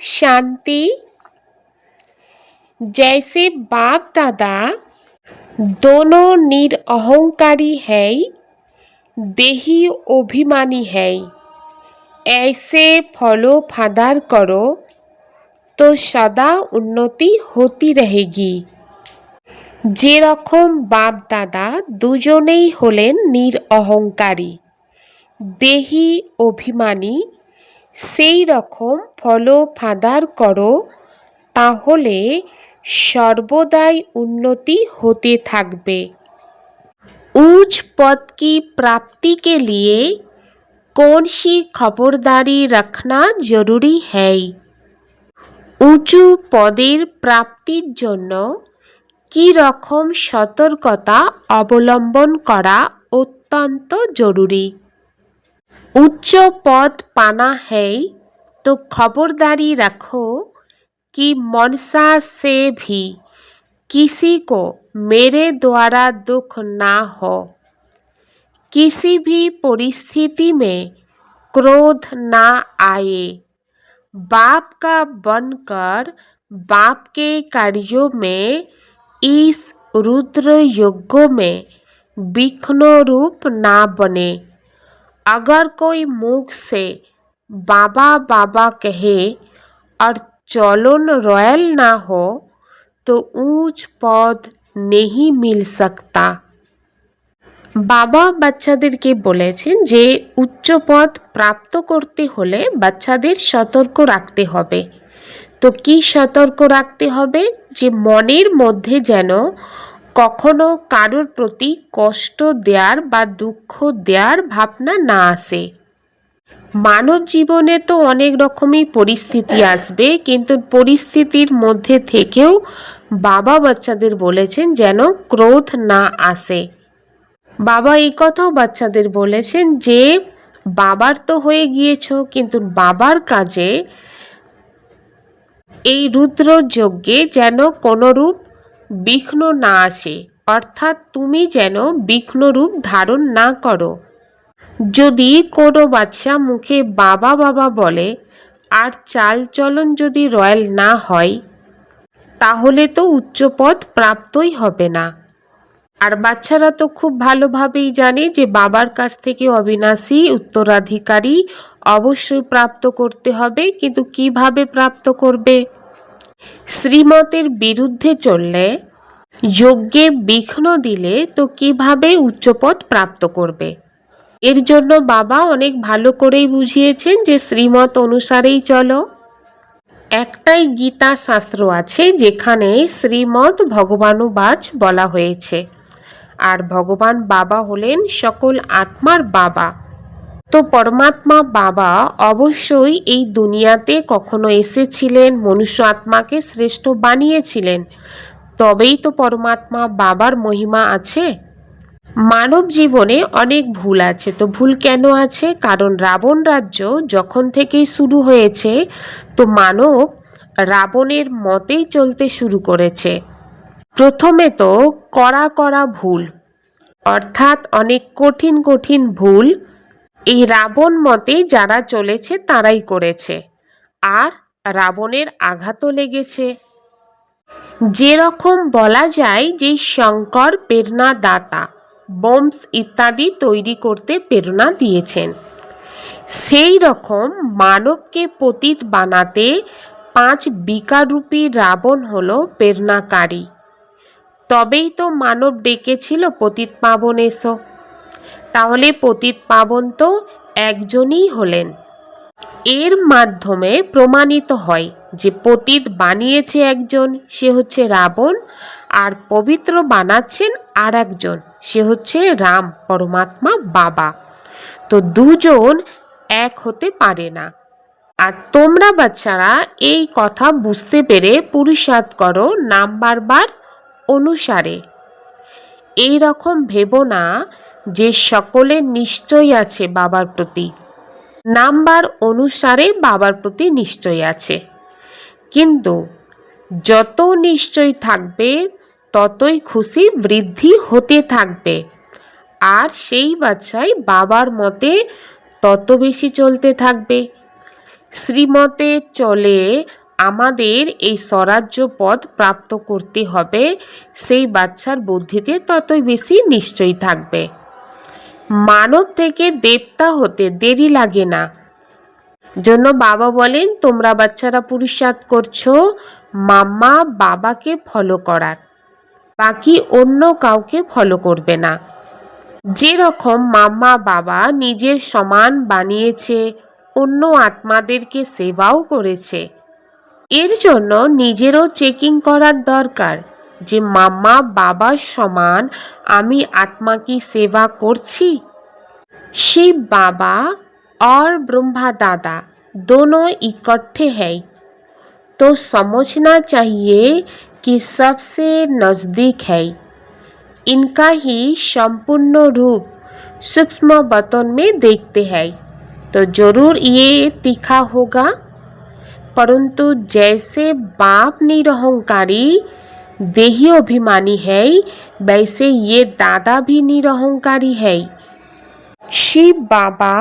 शांति। जैसे बाप दादा दोनों निरअहंकारी है, देही अभिमानी है, ऐसे फॉलो फादर करो तो सदा उन्नति होती रहेगी। যেরকম বাপ দাদা দুজনেই হলেন নিরঅহংকারী, দেহি অভিমানী, সেই রকম ফলো ফাদার করো, তাহলে সর্বদাই উন্নতি होते থাকবে। उच्च पद की प्राप्ति के लिए कौन सी खबरदारी रखना जरूरी है? উঁচু পদের প্রাপ্তির জন্য কি রকম সতর্কতা অবলম্বন করা অত্যন্ত জরুরি। उच्च पद पाना है तो खबरदारी रखो कि मनसा से भी किसी को मेरे द्वारा दुख ना हो। किसी भी परिस्थिति में क्रोध ना आए। बाप का बनकर बाप के कार्यों में इस रुद्र यज्ञ में विघ्न रूप ना बने। अगर कोई मुख से बाबा बाबा कहे और चलन रॉयल ना हो तो ऊंच पद नहीं मिल सकता। বাবা বাচ্চাদেরকে বলেছেন যে উচ্চ পদ প্রাপ্ত করতে হলে বাচ্চাদের সতর্ক রাখতে হবে। তো কি সতর্ক রাখতে হবে? যে মনের মধ্যে যেন কখনো কারোর প্রতি কষ্ট দেওয়ার বা দুঃখ দেওয়ার ভাবনা না আসে। মানব জীবনে তো অনেক রকমই পরিস্থিতি আসবে, কিন্তু পরিস্থিতির মধ্যে থেকেও বাবা বাচ্চাদের বলেছেন যেন ক্রোধ না আসে। বাবা এই কথাও বাচ্চাদের বলেছেন যে বাবার তো হয়ে গিয়েছ, কিন্তু বাবার কাজে এই রুদ্র যজ্ঞে যেন কোনরূপ বিঘ্ন না আসে, অর্থাৎ তুমি যেন বিঘ্ন রূপ ধারণ না করো। যদি কোনো বাচ্চা মুখে বাবা বাবা বলে আর চালচলন যদি রয়্যাল না হয়, তাহলে তো উচ্চপদ প্রাপ্তই হবে না। আর বাচ্চারা তো খুব ভালোভাবেই জানে যে বাবার কাছ থেকে অবিনাশী উত্তরাধিকারী অবশ্যই প্রাপ্ত করতে হবে, কিন্তু কিভাবে প্রাপ্ত করবে? শ্রীমতের বিরুদ্ধে চললে, যজ্ঞে বিঘ্ন দিলে তো কিভাবে উচ্চপদ প্রাপ্ত করবে? এর জন্য বাবা অনেক ভালো করেই বুঝিয়েছেন যে শ্রীমত অনুসারেই চলো। একটাই গীতা শাস্ত্র আছে যেখানে শ্রীমৎ ভগবানুবাচ বলা হয়েছে, আর ভগবান বাবা হলেন সকল আত্মার বাবা। তো পরমাত্মা বাবা অবশ্যই এই দুনিয়াতে কখনো এসেছিলেন, মনুষ্য আত্মাকে শ্রেষ্ঠ বানিয়েছিলেন, তবেই তো পরমাত্মা বাবার মহিমা আছে। মানব জীবনে অনেক ভুল আছে। তো ভুল কেন আছে? কারণ রাবণ রাজ্য যখন থেকেই শুরু হয়েছে, তো মানব রাবণের মতেই চলতে শুরু করেছে। প্রথমে তো কড়া ভুল, অর্থাৎ অনেক কঠিন কঠিন ভুল এই রাবণ মতে যারা চলেছে তারাই করেছে, আর রাবণের আঘাতও লেগেছে। যেরকম বলা যায় যে শঙ্কর প্রেরণাদাতা, বম্স ইত্যাদি তৈরি করতে প্রেরণা দিয়েছেন, সেই রকম মানবকে পতিত বানাতে 5 বিকারূপী রাবণ হলো প্রেরণাকারী। তবেই তো মানব ডেকেছিল পতিত পাবন এসো। তাহলে পতিত পাবন তো একজনই হলেন। এর মাধ্যমে প্রমাণিত হয় যে পতিত বানিয়েছে একজন, সে হচ্ছে রাবণ, আর পবিত্র বানাচ্ছেন আর একজন, সে হচ্ছে রাম পরমাত্মা বাবা। তো দুজন এক হতে পারে না। আর তোমরা বাচ্চারা এই কথা বুঝতে পেরে পুরুষার্থ করো নাম্বার অনুসারে। এই রকম ভেবো না যে সকলের নিশ্চয় আছে বাবার প্রতি। নাম্বার অনুসারে বাবার প্রতি নিশ্চয় আছে, কিন্তু যত নিশ্চয় থাকবে ততই খুশি বৃদ্ধি হতে থাকবে, আর সেই বাচ্চাই বাবার মতে তত বেশি চলতে থাকবে। শ্রীমতে চলে আমাদের এই স্বরাজ্য পদ প্রাপ্ত করতে হবে, সেই বাচ্চার বুদ্ধিতে ততই বেশি নিশ্চয়ই থাকবে। মানব থেকে দেবতা হতে দেরি লাগে না। জন্য বাবা বলেন, তোমরা বাচ্চারা পুরুষার্থ করছো মাম্মা বাবাকে ফলো করার, বাকি অন্য কাউকে ফলো করবে না। যেরকম মাম্মা বাবা নিজের সমান বানিয়েছে, অন্য আত্মাদেরকে সেবাও করেছে, এর জন্য নিজেরও চেকিং করার দরকার যে মাম্মা বাবার সমান আমি আত্মা কি সেবা করছি। शिव बाबा और ब्रह्मा दादा दोनों इकट्ठे हैं, तो समझना चाहिए कि सबसे नज़दीक है। इनका ही संपूर्ण रूप सूक्ष्म बतन में देखते हैं तो जरूर ये तीखा होगा। परंतु जैसे बाप निरहंकारी देही अभिमानी है, वैसे ये दादा भी निरहंकारी है। শিব বাবা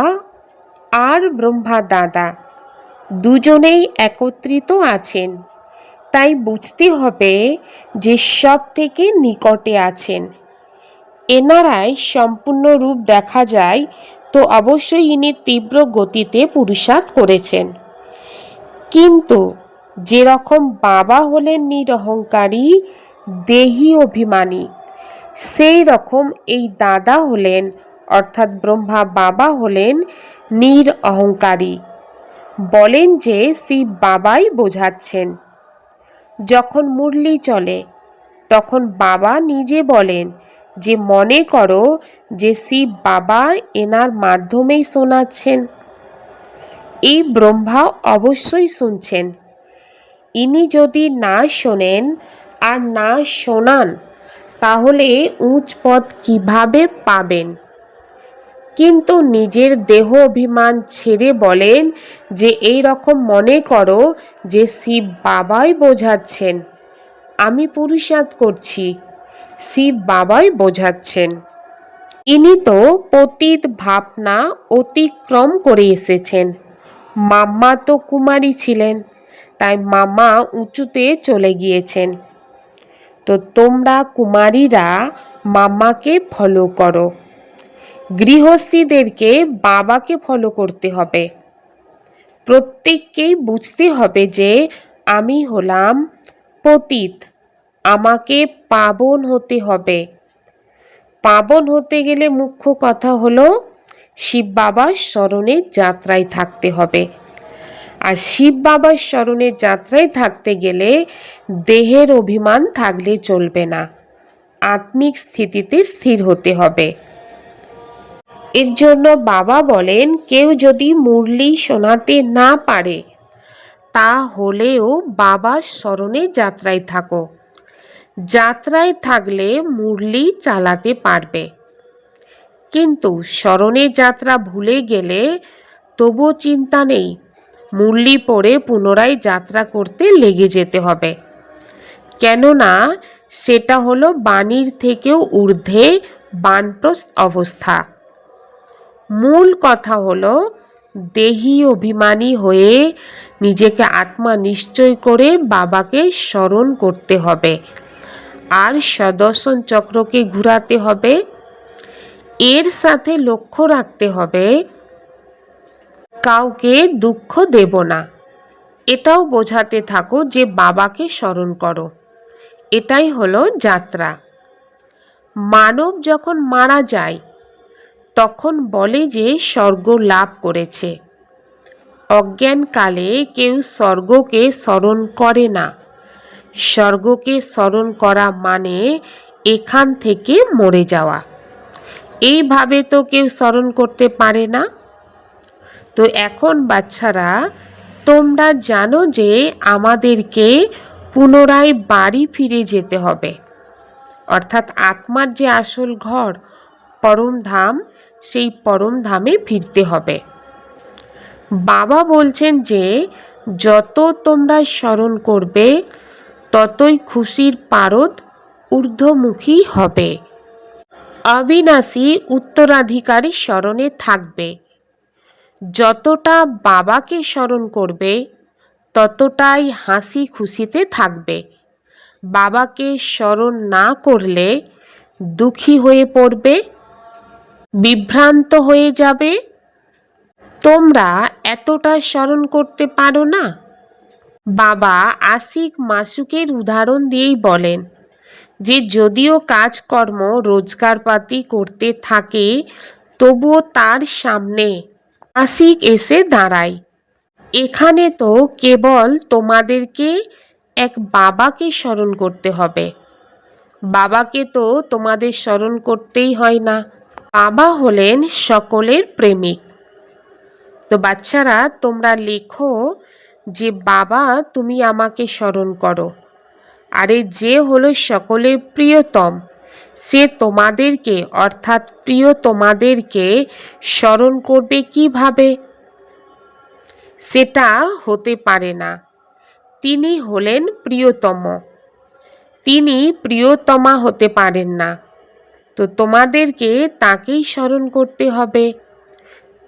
আর ব্রহ্মা দাদা দুজনেই একত্রিত আছেন, তাই বুঝতে হবে যে সব থেকে নিকটে আছেন। এনারাই সম্পূর্ণ রূপ দেখা যায়, তো অবশ্যই ইনি তীব্র গতিতে পুরুষার্থ করেছেন। কিন্তু যেরকম বাবা হলেন নিরহংকারী দেহি অভিমানী, সেই রকম এই দাদা হলেন অর্থাৎ ব্রহ্মা বাবা হলেন নির অহংকারী। বলেন যে শিব বাবাই বোঝাচ্ছেন। যখন মুরলি চলে তখন বাবা নিজে বলেন যে মনে করো যে শিব বাবা এনার মাধ্যমেই শোনাচ্ছেন। এই ব্রহ্মা অবশ্যই শুনছেন। ইনি যদি না শোনেন আর না শোনান তাহলে উচ্চ পদ কিভাবে পাবেন? কিন্তু নিজের দেহ অভিমান ছেড়ে বলেন যে এই রকম মনে করো যে শিব বাবাই বোঝাচ্ছেন, আমি পুরুষার্থ করছি, শিব বাবাই বোঝাচ্ছেন। ইনি তো পতিত ভাবনা অতিক্রম করে এসেছেন। মাম্মা তো কুমারী ছিলেন, তাই মাম্মা উঁচুতে চলে গিয়েছেন। তো তোমরা কুমারীরা মাম্মাকে ফলো করো। গৃহস্থীদেরকে বাবাকে ফলো করতে হবে। প্রত্যেককেই বুঝতে হবে যে আমি হলাম পতিত, আমাকে পাবন হতে হবে। পাবন হতে গেলে মুখ্য কথা হলো শিব বাবার স্মরণের যাত্রায় থাকতে হবে। আর শিব বাবার স্মরণের যাত্রায় থাকতে গেলে দেহের অভিমান থাকলে চলবে না, আত্মিক স্থিতিতে স্থির হতে হবে। এর জন্য বাবা বলেন কেউ যদি মুরলি শোনাতে না পারে তাহলেও বাবার স্মরণে যাত্রায় থাকো। যাত্রায় থাকলে মুরলি চালাতে পারবে, কিন্তু স্মরণে যাত্রা ভুলে গেলে তবুও চিন্তা নেই, মুরলি পড়ে পুনরায় যাত্রা করতে লেগে যেতে হবে। কেননা সেটা হলো বাণীর থেকেও ঊর্ধ্বে বানপ্রস্থ অবস্থা। মূল কথা হলো দেহি অভিমানী হয়ে নিজেকে আত্মা নিশ্চয় করে বাবাকে স্মরণ করতে হবে আর সুদর্শন চক্রকে ঘুরাতে হবে। এর সাথে লক্ষ্য রাখতে হবে কাউকে দুঃখ দেব না। এটাও বোঝাতে থাকো যে বাবাকে স্মরণ করো। এটাই হলো যাত্রা। মানব যখন মারা যায় তখন বলে যে স্বর্গ লাভ করেছে। অজ্ঞানকালে কেউ স্বর্গকে স্মরণ করে না। স্বর্গকে স্মরণ করা মানে এখান থেকে মরে যাওয়া। এইভাবে তো কেউ স্মরণ করতে পারে না। তো এখন বাচ্চারা তোমরা জানো যে আমাদেরকে পুনরায় বাড়ি ফিরে যেতে হবে, অর্থাৎ আত্মার যে আসল ঘর পরম ধাম, সেই পরম ধামে ফিরতে হবে। বাবা বলছেন যে যত তোমরা স্মরণ করবে ততই খুশির পারদ ঊর্ধ্বমুখী হবে। অবিনাশী উত্তরাধিকারী স্মরণে থাকবে। যতটা বাবাকে স্মরণ করবে ততটাই হাসি খুশিতে থাকবে। বাবাকে স্মরণ না করলে দুঃখী হয়ে পড়বে, বিভ্রান্ত হয়ে যাবে। তোমরা এতটা স্মরণ করতে পারো না? বাবা আশিক মাসুকের উদাহরণ দিয়েই বলেন যে যদিও কাজকর্ম রোজগারপাতি করতে থাকে তবুও তার সামনে আশিক এসে দাঁড়ায়। এখানে তো কেবল তোমাদেরকে এক বাবাকে স্মরণ করতে হবে। বাবাকে তো তোমাদের স্মরণ করতেই হয় না। বাবা হলেন সকলের প্রেমিক। তো বাচ্চারা, তোমরা লেখো যে বাবা তুমি আমাকে স্মরণ করো। আরে যে হলো সকলের প্রিয়তম, সে তোমাদেরকে অর্থাৎ প্রিয় তোমাদেরকে স্মরণ করবে কিভাবে? সেটা হতে পারে না। তিনি হলেন প্রিয়তম, তিনি প্রিয়তমা হতে পারেন না। তো তোমাদেরকে তাকেই স্মরণ করতে হবে।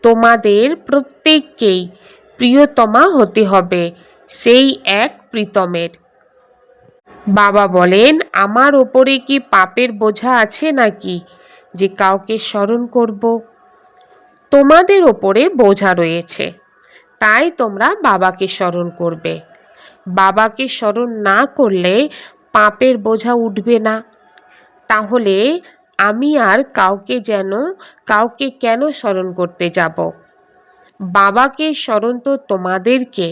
তোমাদের প্রত্যেককেই প্রিয়তমা হতে হবে সেই এক প্রীতমের। বাবা বলেন, আমার ওপরে কি পাপের বোঝা আছে নাকি যে কাউকে স্মরণ করব? তোমাদের ওপরে বোঝা রয়েছে, তাই তোমরা বাবাকে স্মরণ করবে। বাবাকে স্মরণ না করলে পাপের বোঝা উঠবে না। তাহলে আমি আর কাউকে কেন স্মরণ করতে যাব? বাবাকে স্মরণ তো তোমাদেরকে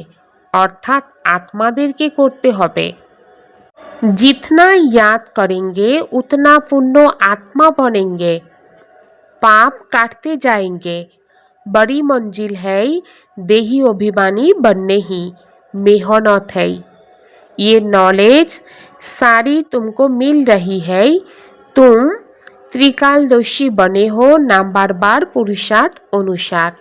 অর্থাৎ আত্মাদেরকে করতে হবে। जितना याद करेंगे उतना पुण्य आत्मा बनेंगे, पाप काटते जाएंगे। बड़ी मंजिल है देही अभिमानी बनने ही, मेहनत है। ये नॉलेज सारी तुमको मिल रही है। तुम त्रिकालदर्शी बने हो नाम्बार बार पुरुषार्थ अनुसार।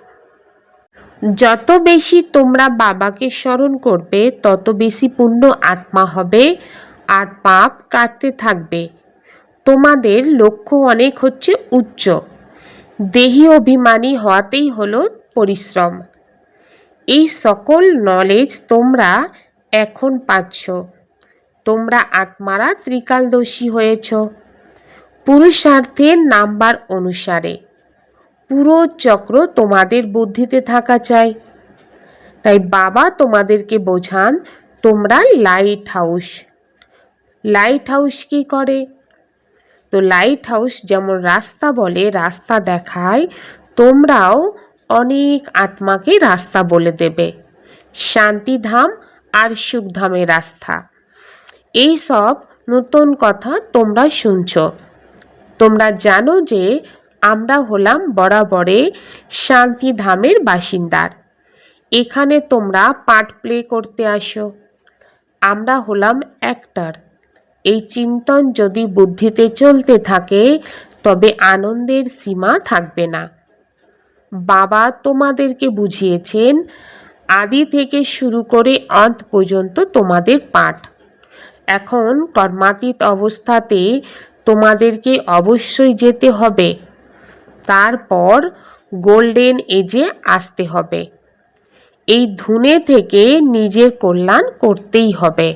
যত বেশি তোমরা বাবাকে স্মরণ করবে তত বেশি পূর্ণ আত্মা হবে আর পাপ কাটতে থাকবে। তোমাদের লক্ষ্য অনেক হচ্ছে উচ্চ, দেহি অভিমানী হওয়াতেই হলো পরিশ্রম। এই সকল নলেজ তোমরা এখন পাচ্ছ। তোমরা আত্মারা ত্রিকালদর্শী হয়েছ পুরুষার্থের নাম্বার অনুসারে। পুরো চক্র তোমাদের বুদ্ধিতে থাকা চাই। তাই বাবা তোমাদেরকে বোঝান তোমরা লাইট হাউস। লাইট হাউস কি করে? তো লাইট হাউস যেমন রাস্তা বলে, রাস্তা দেখায়, তোমরাও অনেক আত্মাকে রাস্তা বলে দেবে, শান্তিধাম আর সুখধামের রাস্তা। এই সব নতুন কথা তোমরা শুনছ। তোমরা জানো যে আমরা হলাম বরাবরে শান্তিধামের বাসিন্দার। এখানে তোমরা পার্ট প্লে করতে আসো। আমরা হলাম অ্যাক্টর। এই চিন্তন যদি বুদ্ধিতে চলতে থাকে তবে আনন্দের সীমা থাকবে না। বাবা তোমাদেরকে বুঝিয়েছেন আদি থেকে শুরু করে অন্ত পর্যন্ত তোমাদের পাঠ। এখন কর্মাতীত অবস্থাতে তোমাদেরকে অবশ্যই যেতে হবে, তারপর গোল্ডেন এজে আসতে হবে। এই ধুনে থেকে নিজের কল্যাণ করতেই হবে।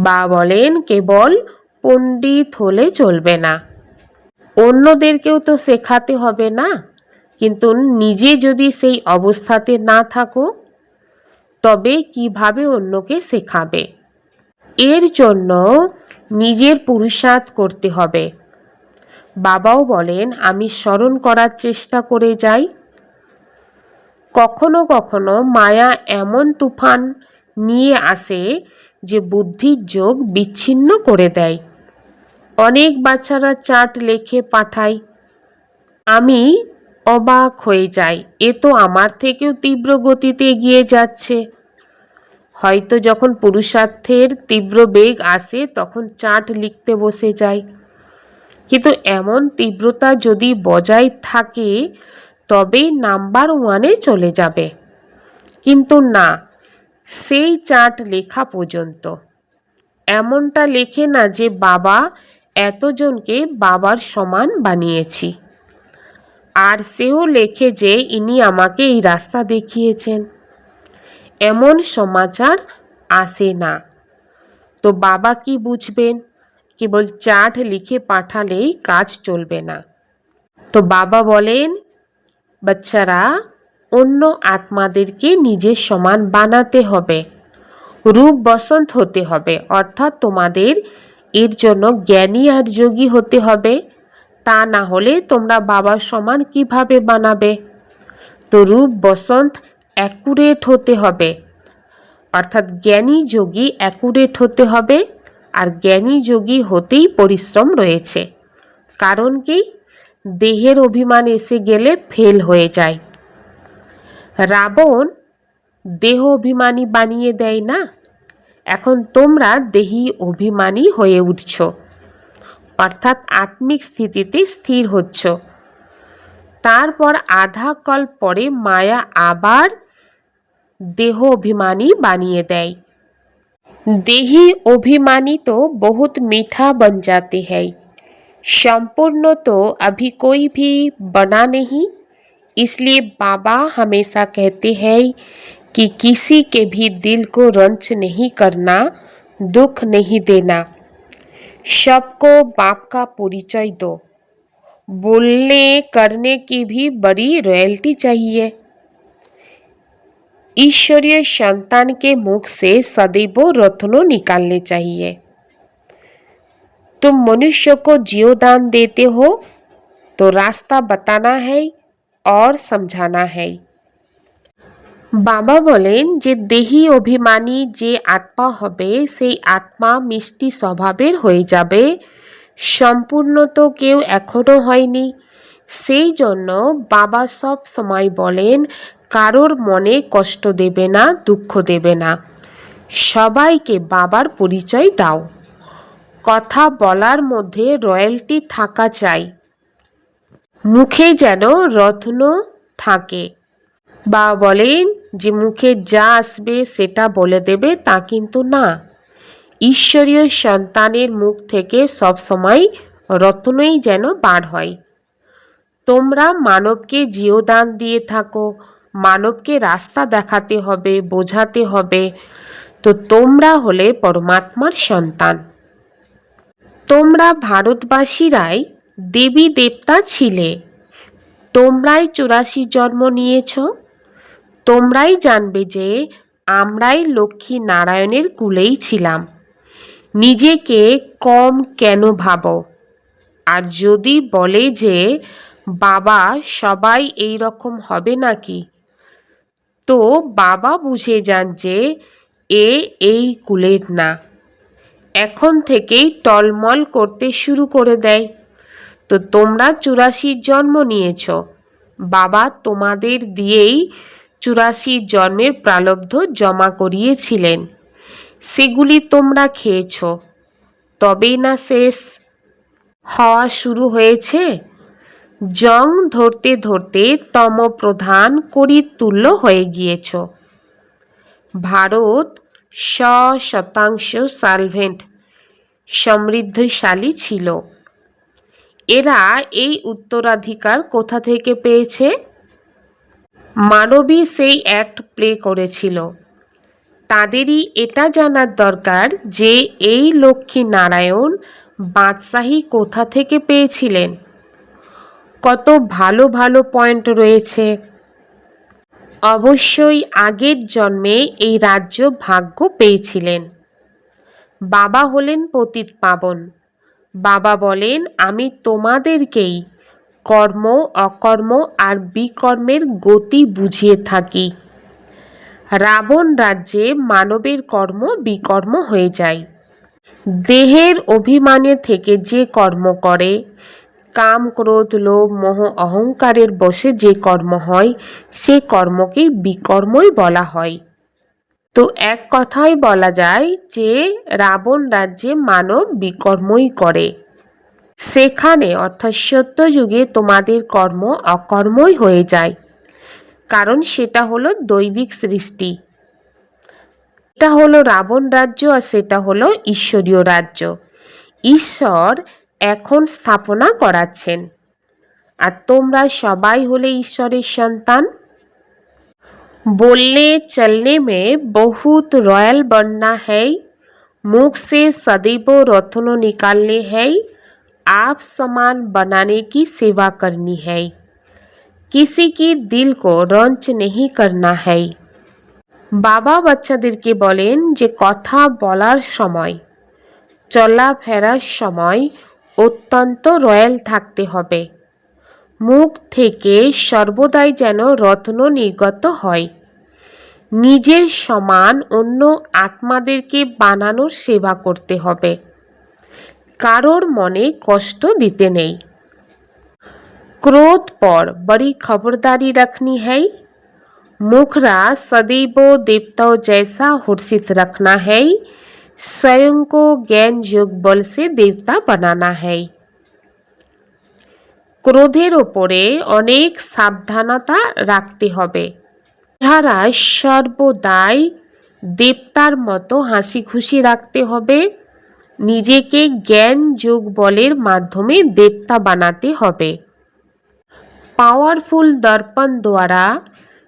বা বলেন কেবল পণ্ডিত হলে চলবে না, অন্যদেরকেও তো শেখাতে হবে না। কিন্তু নিজে যদি সেই অবস্থাতে না থাকো তবে কিভাবে অন্যকে শেখাবে? এর জন্য নিজের পুরুষার্থ করতে হবে। বাবাও বলেন আমি স্মরণ করার চেষ্টা করে যাই। কখনো কখনো মায়া এমন তুফান নিয়ে আসে যে বুদ্ধির যোগ বিচ্ছিন্ন করে দেয়। অনেক বাচ্চারা চার্ট লেখে পাঠায়। আমি অবাক হয়ে যাই, এ তো আমার থেকেও তীব্র গতিতে এগিয়ে যাচ্ছে। হয়তো যখন পুরুষার্থের তীব্র বেগ আসে তখন চার্ট লিখতে বসে যায়। কিন্তু এমন তীব্রতা যদি বজায় থাকে তবেই নাম্বার ওয়ানে চলে যাবে। কিন্তু না, সেই চার্ট লেখা পর্যন্ত এমনটা লেখে না যে বাবা এতজনকে বাবার সমান বানিয়েছি। আর সেও লেখে যে ইনি আমাকে এই রাস্তা দেখিয়েছেন। এমন সমাচার আসে না। তো বাবা কি বুঝবেন? কেবল চার্ট লিখে পাঠালেই কাজ চলবে না। তো বাবা বলেন, বাচ্চারা, অন্য আত্মাদেরকে নিজের সমান বানাতে হবে, রূপ বসন্ত হতে হবে, অর্থাৎ তোমাদের এর জন্য জ্ঞানী আর যোগী হতে হবে। তা না হলে তোমরা বাবার সমান কিভাবে বানাবে? তো রূপ বসন্ত অ্যাকুরেট হতে হবে, অর্থাৎ জ্ঞানী যোগী অ্যাকুরেট হতে হবে। আর জ্ঞানী যোগী হতেই পরিশ্রম রয়েছে। কারণ কি? দেহের অভিমান এসে গেলে ফেল হয়ে যায়। রাবণ দেহ অভিমানী বানিয়ে দেয় না? এখন তোমরা দেহি অভিমানী হয়ে উঠছ, অর্থাৎ আত্মিক স্থিতিতে স্থির হচ্ছ। তারপর আধা কল পরে মায়া আবার দেহ অভিমানী বানিয়ে দেয়। देही अभिमानी तो बहुत मीठा बन जाते हैं, संपूर्ण तो अभी कोई भी बना नहीं। इसलिए बाबा हमेशा कहते हैं कि किसी के भी दिल को रंच नहीं करना, दुख नहीं देना, सबको बाप का परिचय दो। बोलने करने की भी बड़ी रॉयल्टी चाहिए। ईश्वरीय संतान के मुख से सदैव रत्नों निकालने चाहिए। तुम मनुष्य को जीवदान देते हो तो रास्ता बताना है और समझाना है। বাবা বলেন যে দেহি অভিমানী যে আত্মা হবে সেই আত্মা মিষ্টি স্বভাবের হয়ে যাবে, সম্পূর্ণ তো কেউ এখনো হয়নি। সেই জন্য বাবা সব সময় বলেন কারোর মনে কষ্ট দেবে না, দুঃখ দেবে না, সবাইকে বাবার পরিচয় দাও। কথা বলার মধ্যে রয়্যালটি থাকা চাই, মুখে যেন রত্ন থাকে। বাবা বলেন যে মুখে যা আসবে সেটা বলে দেবে, তা কিন্তু না। ঈশ্বরীয় সন্তানের মুখ থেকে সবসময় রত্নই যেন বার হয়। তোমরা মানবকে জীবদান দিয়ে থাকো, মানবকে রাস্তা দেখাতে হবে, বোঝাতে হবে। তো তোমরা হলে পরমাত্মার সন্তান। তোমরা ভারতবাসীরাই দেবী দেবতা ছিলে, তোমরাই 84 জন্ম নিয়েছ। তোমরাই জানবে যে আমরাই লক্ষ্মী নারায়ণের কুলেই ছিলাম। নিজেকে কম কেন ভাবো? আর যদি বলে যে বাবা সবাই এই রকম হবে নাকি, তো বাবা বুঝে যান যে এ এই কুলের না। এখন থেকেই টলমল করতে শুরু করে দেয়। তো তোমরা 84 জন্ম নিয়েছ, বাবা তোমাদের দিয়েই 84 জন্মের প্রারব্ধ জমা করিয়েছিলেন, সেগুলি তোমরা খেয়েছ, তবেই না শেষ হওয়া শুরু হয়েছে। জং ধরতে ধরতে তমপ্রধান করির তুল্য হয়ে গিয়েছ। ভারত 100% সলভেন্ট সমৃদ্ধশালী ছিল। এরা এই উত্তরাধিকার কোথা থেকে পেয়েছে? মানবী সেই অ্যাক্ট প্লে করেছিল। তাদেরই এটা জানার দরকার যে এই লক্ষ্মী নারায়ণ বাদশাহী কোথা থেকে পেয়েছিলেন। কত ভালো ভালো পয়েন্ট রয়েছে। অবশ্যই আগের জন্মে এই রাজ্য ভাগ্য পেয়েছিলেন। বাবা হলেন পতিত পাবন। বাবা বলেন আমি তোমাদেরকেই কর্ম, অকর্ম আর বিকর্মের গতি বুঝিয়ে থাকি। রাবণ রাজ্যে মানবের কর্ম বিকর্ম হয়ে যায়। দেহের অভিমানে থেকে যে কর্ম করে, কাম, ক্রোধ, লোভ, মোহ, অহংকারের বশে যে কর্ম হয়, সে কর্মকেই বিকর্মই বলা হয়। তো এক কথায় বলা যায় যে রাবণ রাজ্যে মানব বিকর্মই করে। সেখানে অর্থাৎ সত্যযুগে তোমাদের কর্ম অকর্মই হয়ে যায়, কারণ সেটা হলো দৈবিক সৃষ্টি। এটা হলো রাবণ রাজ্য আর সেটা হলো ঈশ্বরীয় রাজ্য। ঈশ্বর এখন স্থাপনা করাচ্ছেন। আর তোমরা সবাই হলে ঈশ্বরের সন্তান। बोलने चलने में बहुत रॉयल बनना है, मुख से सदैव रत्न निकालने हैं, आप समान बनाने की सेवा करनी है, किसी की दिल को रंच नहीं करना है। বাবা বাচ্চাদেরকে বলেন যে কথা বলার সময়, চলাফেরার সময় অত্যন্ত রয়্যাল থাকতে হবে। মুখ থেকে সর্বদাই যেন রত্ন নির্গত হয়। নিজের সমান অন্য আত্মাদেরকে বানানোর সেবা করতে হবে। কারোর মনে কষ্ট দিতে নেই। क्रोध पर बड़ी खबरदारी रखनी है, मुखरा सदैव देवताओं जैसा हर्षित रखना है, स्वयं को ज्ञान योग बल से देवता बनाना है। ক্রোধের ওপরে অনেক সাবধানতা রাখতে হবে। ইহারা সর্বদাই দেবতার মতো হাসি খুশি রাখতে হবে। নিজেকে জ্ঞান যোগ বলের মাধ্যমে দেবতা বানাতে হবে। पावरफुल दर्पण द्वारा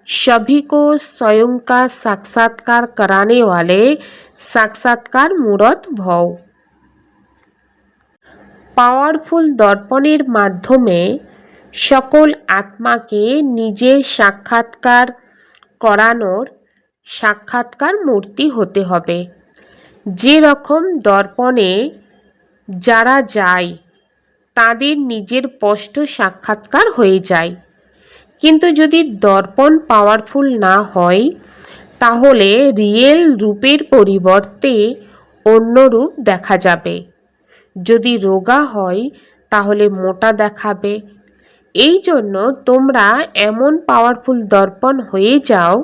सभी को स्वयं का साक्षात्कार कराने वाले साक्षात्कार मूर्त भव। पावरफुल दर्पणेर माध्यमे सकल आत्मा के निजेर साक्षात्कार करानोर साक्षात्कार मूर्ति होते हबे। जे रकम दर्पणे जारा जाय তাদের নিজের স্পষ্ট সাক্ষাৎকার হয়ে যায়। কিন্তু যদি দর্পণ পাওয়ারফুল না হয় তাহলে রিয়েল রূপের পরিবর্তে অন্য রূপ দেখা যাবে। যদি রোগা হয় তাহলে মোটা দেখাবে। এই জন্য তোমরা এমন পাওয়ারফুল দর্পণ হয়ে যাও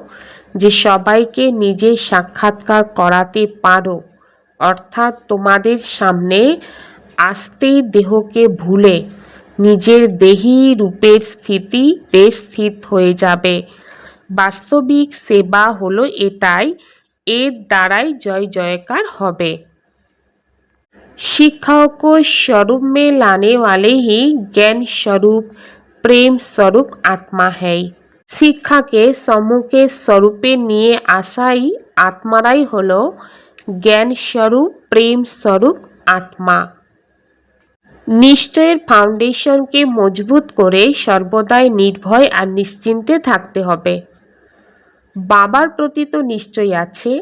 যে সবাইকে নিজের সাক্ষাৎকার করাতে পারো, অর্থাৎ তোমাদের সামনে আসতেই দেহকে ভুলে নিজের দেহী রূপের স্থিতিতে স্থিত হয়ে যাবে। वास्तविक सेवा হলো এটাই, এর দ্বারাই জয় জয়কার হবে। शिक्षाओं को स्वरूप में लाने वाले ही ज्ञान स्वरूप प्रेम स्वरूप आत्मा है। শিক্ষাকে সম্মুখে স্বরূপে নিয়ে আসাই আত্মারাই হলো জ্ঞান স্বরূপ প্রেম স্বরূপ আত্মা। নিশ্চয়ের ফাউন্ডেশনকে মজবুত করে সর্বদাই নির্ভয় আর নিশ্চিন্তে থাকতে হবে। বাবার প্রতি তো নিশ্চয় আছে,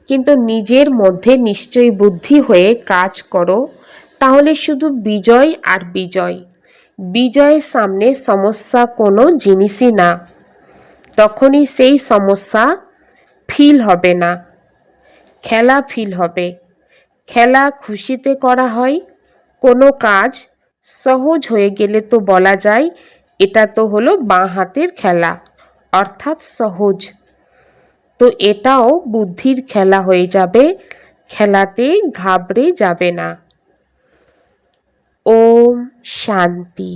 কিন্তু নিজের মধ্যে নিশ্চয় বুদ্ধি হয়ে কাজ করো, তাহলে শুধু বিজয় আর বিজয়। বিজয়ের সামনে সমস্যা কোনো জিনিসই না, তখনই সেই সমস্যা ফিল হবে না, খেলা ফিল হবে। খেলা খুশিতে করা হয়। কোনো কাজ সহজ হয়ে গেলে তো বলা যায় এটা তো হলো বাঁ হাতের খেলা, অর্থাৎ সহজ। তো এটাও বুদ্ধির খেলা হয়ে যাবে, খেলাতে ঘাবড়ে যাবে না। ওম শান্তি।